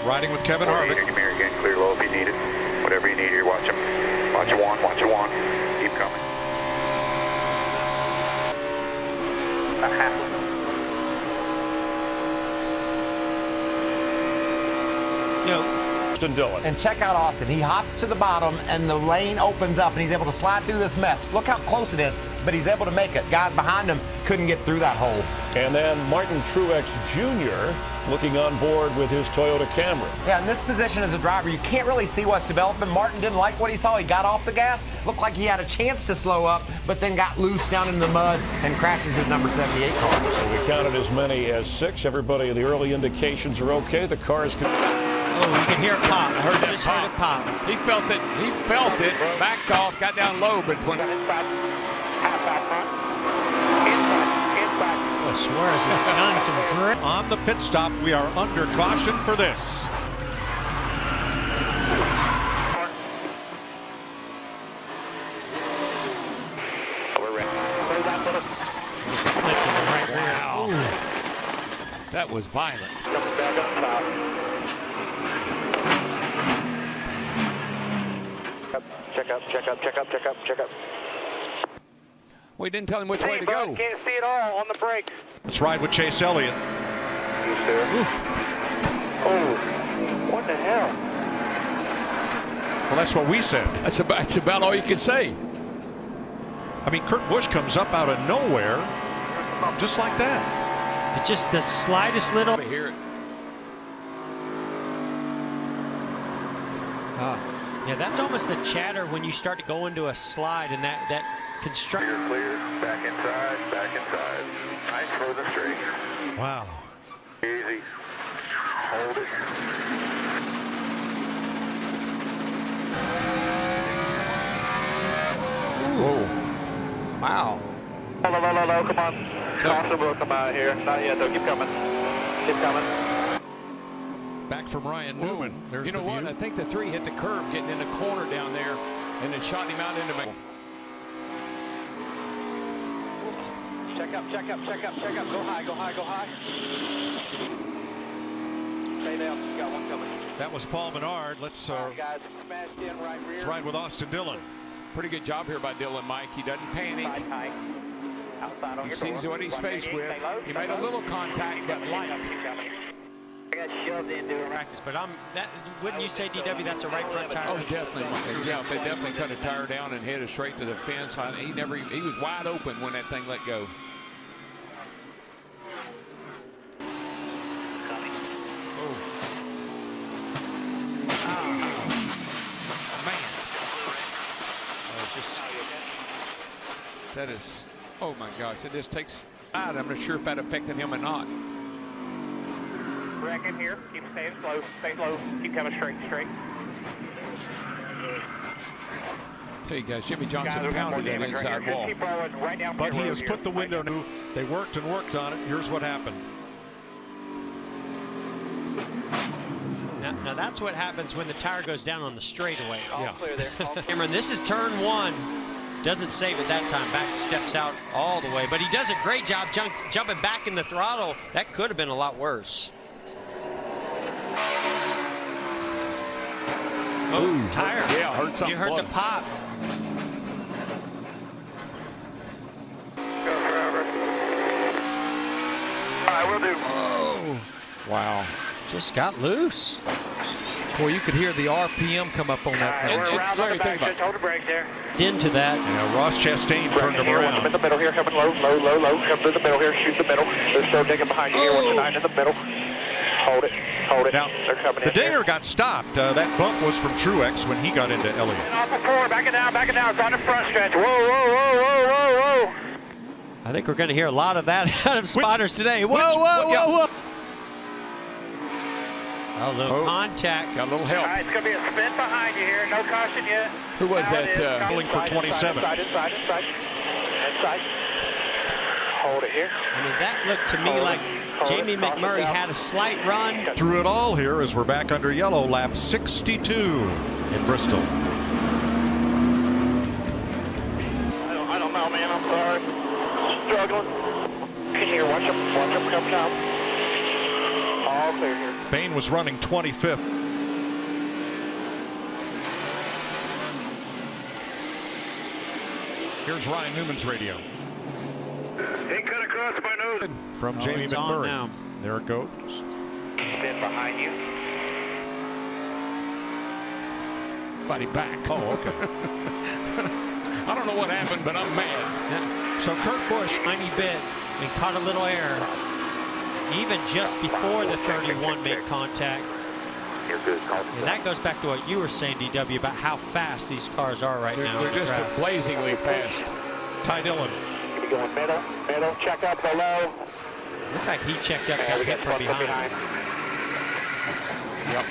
riding with Kevin Harvick. Give me your again, clear low if you need it. Whatever you need here, watch him. Watch it one, watch it one. Keep coming. Dillon. And check out Austin. He hops to the bottom and the lane opens up and he's able to slide through this mess. Look how close it is, but he's able to make it. Guys behind him couldn't get through that hole. And then Martin Truex Jr. looking on board with his Toyota Camry. Yeah, in this position as a driver, you can't really see what's developing. Martin didn't like what he saw. He got off the gas. Looked like he had a chance to slow up, but then got loose down in the mud and crashes his number 78 car. So we counted as many as 6. Everybody, the early indications are okay. The cars can... Oh, you can hear it pop. I heard that pop. He felt it. He felt it. Backed off, got down low, but when Suarez has done some grip. On the pit stop, we are under caution for this. Wow. That was violent. Check up. We didn't tell him which way to go. Can't see it all on the brakes. Let's ride with Chase Elliott. Oh, what the hell? Well, that's what we said. That's about all you can say. I mean, Kurt Busch comes up out of nowhere, just like that. It's just the slightest little. I hear it. Yeah, that's almost the chatter when you start to go into a slide and that construction. Clear, back inside. Nice for the straight. Wow. Easy. Hold it. Whoa. Wow. Low, come on. Austin will come out here. Not yet, though. Keep coming. Back from Ryan Newman. There's You know the what? view. I think the 3 hit the curb getting in the corner down there and then shot him out into me. Check up. Go high. Stay down. Got one coming. That was Paul Menard. Let's Guys, smashed in right rear. ride with Austin Dillon. Pretty good job here by Dylan, Mike. He doesn't panic. Outside on He your sees door. what he's faced with. He made a little contact, but light. I got shoved into him. Practice, but wouldn't you say, DW, that's a right front tire? Oh, definitely. Yeah, they definitely cut a tire down and headed straight to the fence. He was wide open when that thing let go. That is, oh my gosh, it just takes, I'm not sure if that affected him or not. Wreck in here, keep staying slow, stay low, keep coming straight. Tell you guys, Jimmy Johnson pounded that inside wall. Keep rolling right down. But he has put the window new. They worked and worked on it. Here's what happened. Now that's what happens when the tire goes down on the straightaway. All clear there. Cameron, this is turn 1. Doesn't save it that time. Back steps out all the way. But he does a great job jumping back in the throttle. That could have been a lot worse. Oh, Ooh, tire. Yeah, heard something. You heard the pop. Go forever. All right, we'll do. Oh, wow. Just got loose. Boy, you could hear the RPM come up on that thing. We're around on the back. Just hold the brake there. Into that. Yeah, Ross Chastain turned him Watch him in around. the middle here, coming low. Come through the middle here, shoot the middle. They're still digging behind you here. Watch the 9 in the middle. Hold it. Now, They're coming the in here. dinger got stopped. That bump was from Truex when he got into Elliott. And off the floor, back it down. It's on the front stretch. Whoa. I think we're going to hear a lot of that out of spotters today. Whoa. A little contact. Got a little help. All right, it's going to be a spin behind you here. No caution yet. Who was Now that? Pulling for 27. Inside. Hold it here. I mean, that looked to me like Jamie McMurray had a slight run. Through it all here as we're back under yellow, lap 62 in Bristol. I don't know, man. I'm sorry. Struggling. Can you watch them come down? All clear here. Bain was running 25th. Here's Ryan Newman's radio. They cut across my nose. From Jamie it's on McMurray. now. There it goes. Stand behind you. Buddy back. Oh, okay. I don't know what happened, but I'm mad. So Kurt Busch, Tiny bit and caught a little air. Even just before the 31 made contact. You're good. And that goes back to what you were saying, DW, about how fast these cars are right now. They're just blazingly fast. Ty Dillon. Keep going middle, check up below. Looks like he checked up, got hit from behind. Yep.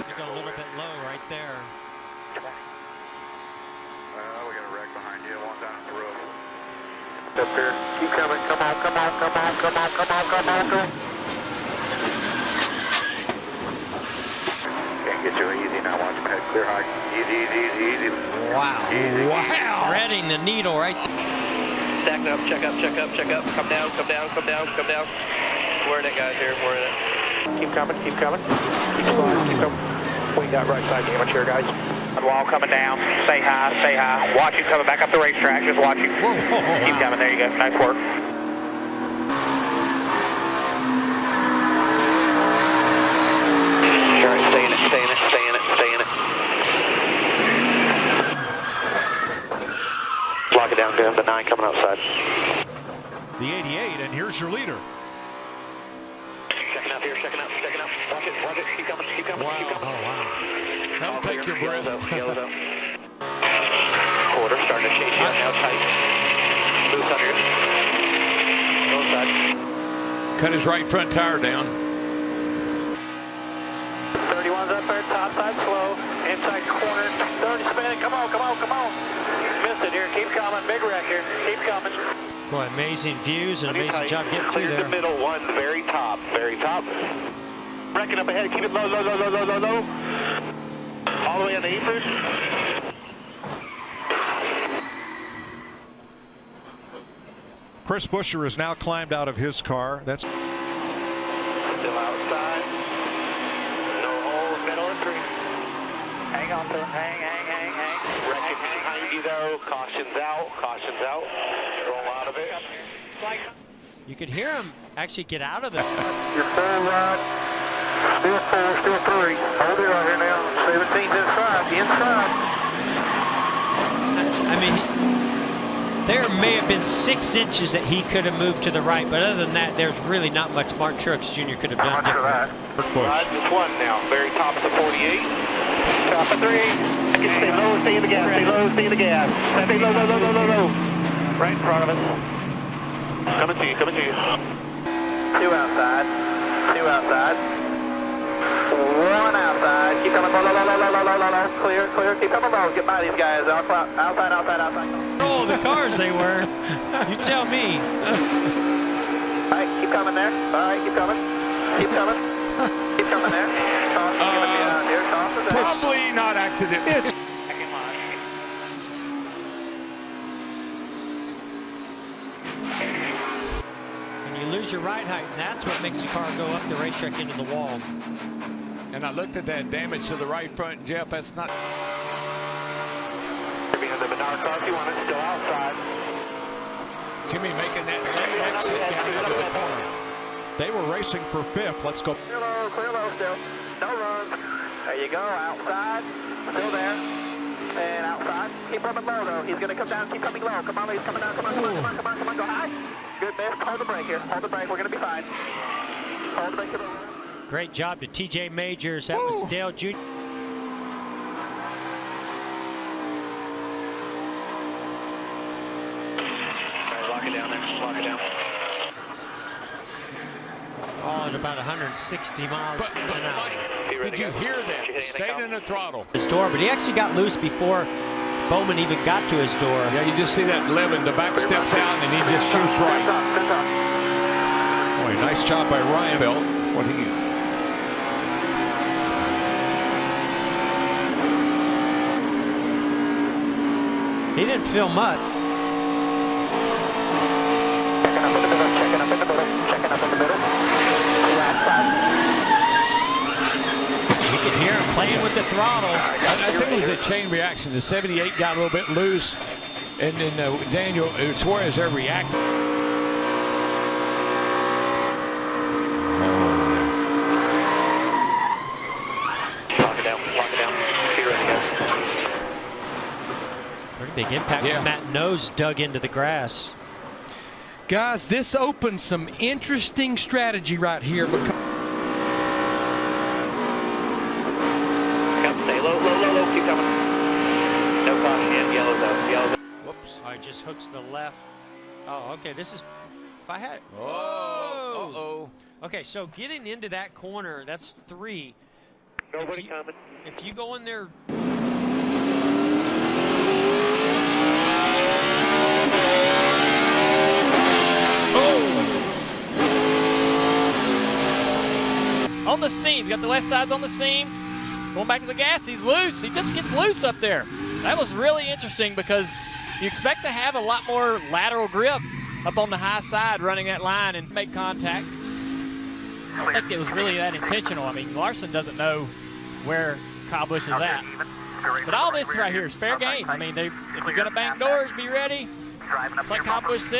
You go a little bit low right there. We got a wreck behind you, one down the road. Up here. Keep coming. Come on. Can't get you easy now. Watch your head clear high. Easy. Wow. Wow. Threading the needle right there. Stack up, check up. Come down. Where are the guys here? Keep coming. Keep sliding. We got right side damage here, guys. Wall coming down. Say hi. Watch you coming back up the racetrack. Just watch you. Keep coming. There you go. Nice work. All right, stay in it. Lock it down to the 9 coming outside. The 88, and here's your leader. Checking out. Watch it. Keep coming. Oh, wow. That'll take your breath. Yellows up. Quarter starting to change now tight. Loose under you. Go inside. Cut his right front tire down. 31's up there, top side slow. Inside corner, 30 spinning. Come on. Missed it here. Keep coming. Big wreck here. Keep coming. Boy, amazing views and amazing job getting through there. The middle one, very top. Wrecking up ahead. Keep it low. All the way on the apron. Chris Buescher has now climbed out of his car. That's Still outside. No holes, middle of 3. Hang on to it. Hang. Wrecking behind you though. Caution's out. Roll out of it. You could hear him actually get out of there. You're full rod. Still 3. Hold it right here now. 17's inside. I mean, there may have been 6 inches that he could have moved to the right, but other than that, there's really not much Mark Truex Jr. could have done different. Kurt Busch. Ride just 1 now. Very top of the 48. Top of 3. Stay low, stay in the gas. Stay low. Stay low. Right in front of us. Coming to you. 2 outside. 1 outside. Keep coming low. Clear. Keep coming low. Get by these guys. Outside. Oh, the cars they were. You tell me. All right, keep coming there. Keep coming there. Probably not accident. When you lose your ride height, that's what makes the car go up the racetrack into the wall. And I looked at that damage to the right front, Jeff. That's not. Behind the Menard car, if you want it, still outside. Jimmy making that late exit down into the corner. They were racing for 5th. Let's go. Clear low still. No runs. There you go, outside. Still there. And outside. Keep running low though. He's going to come down. Keep coming low. Come on, he's coming down. Come on. Go high. Good miss. Hold the brake here. We're going to be fine. Hold the brake. Great job to TJ Majors. That was Dale Jr. Lock it down there. All at about 160 miles an hour. Did you hear that? Stayed in the throttle. His door, but he actually got loose before Bowman even got to his door. Yeah, you just see that Levin. The back steps out and he just shoots right. Boy, nice job by Ryan. Bill, what he? He didn't feel much. Checking up in the middle. Outside. Here, playing with the throttle. I think it was a chain reaction. The 78 got a little bit loose, and then Daniel Suarez there reacted. Lock it down. Be ready, guys. Pretty big impact when that nose dug into the grass. Guys, this opens some interesting strategy right here. Because Stay low. Keep coming. No caution yet. Yellow's out. Whoops. All right, just hooks the left. Oh, okay. This is. If I had. Oh. Okay, so getting into that corner, that's 3. Nobody coming. If you go in there. On the seam, he's got the left side on the seam. Going back to the gas, he's loose. He just gets loose up there. That was really interesting because you expect to have a lot more lateral grip up on the high side running that line and make contact. I don't think it was really that intentional. I mean, Larson doesn't know where Kyle Busch is at. But all this right here is fair game. I mean, if they're going to bang doors, be ready. It's like Kyle Busch said.